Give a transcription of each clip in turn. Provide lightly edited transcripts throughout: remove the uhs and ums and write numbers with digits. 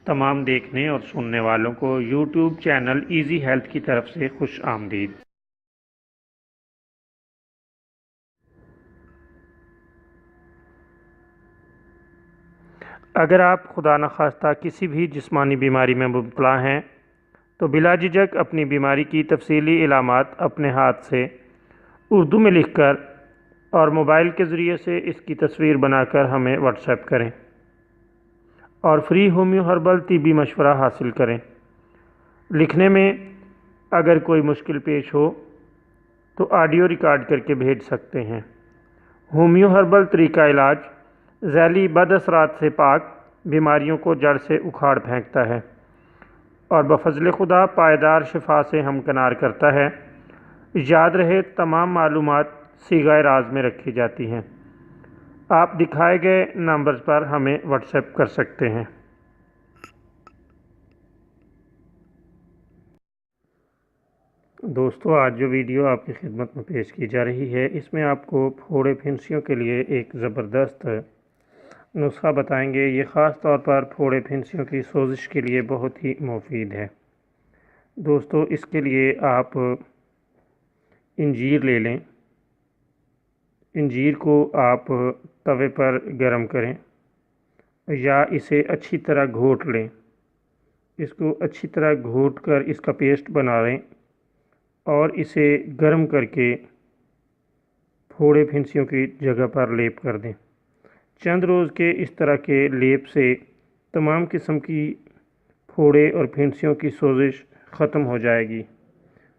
تمام دیکھنے اور سننے والوں کو یوٹیوب چینل ایزی ہیلتھ کی طرف سے خوش آمدید۔ اگر آپ خدا نخواستہ کسی بھی جسمانی بیماری میں مبتلا ہیں تو بلا جھجک اپنی بیماری کی تفصیلی علامات اپنے ہاتھ سے اردو میں لکھ کر اور موبائل کے ذریعے سے اس کی تصویر بنا کر ہمیں واٹس ایپ کریں اور فری ہومیو ہربل طبی مشورہ حاصل کریں۔ لکھنے میں اگر کوئی مشکل پیش ہو تو آڈیو ریکارڈ کر کے بھیج سکتے ہیں۔ ہومیو ہربل طریقہ علاج ذیلی بد اثرات سے پاک، بیماریوں کو جڑ سے اکھاڑ پھینکتا ہے اور بفضل خدا پائیدار شفا سے ہمکنار کرتا ہے۔ یاد رہے تمام معلومات صیغہ راز میں رکھی جاتی ہیں۔ آپ دکھائے گئے نمبرز پر ہمیں واٹس ایپ کر سکتے ہیں۔ دوستو، آج جو ویڈیو آپ کی خدمت میں پیش کی جا رہی ہے اس میں آپ کو پھوڑے پھنسیوں کے لیے ایک زبردست نسخہ بتائیں گے۔ یہ خاص طور پر پھوڑے پھنسیوں کی سوزش کے لیے بہت ہی مفید ہے۔ دوستو، اس کے لیے آپ انجیر لے لیں۔ انجیر کو آپ توے پر گرم کریں یا اسے اچھی طرح گھوٹ لیں۔ اس کو اچھی طرح گھوٹ کر اس کا پیسٹ بنا لیں اور اسے گرم کر کے پھوڑے پھنسیوں کی جگہ پر لیپ کر دیں۔ چند روز کے اس طرح کے لیپ سے تمام قسم کی پھوڑے اور پھنسیوں کی سوزش ختم ہو جائے گی۔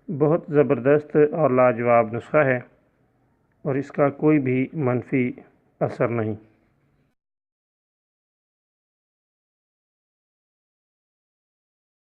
بہت زبردست اور لاجواب نسخہ ہے اور اس کا کوئی بھی منفی اثر نہیں۔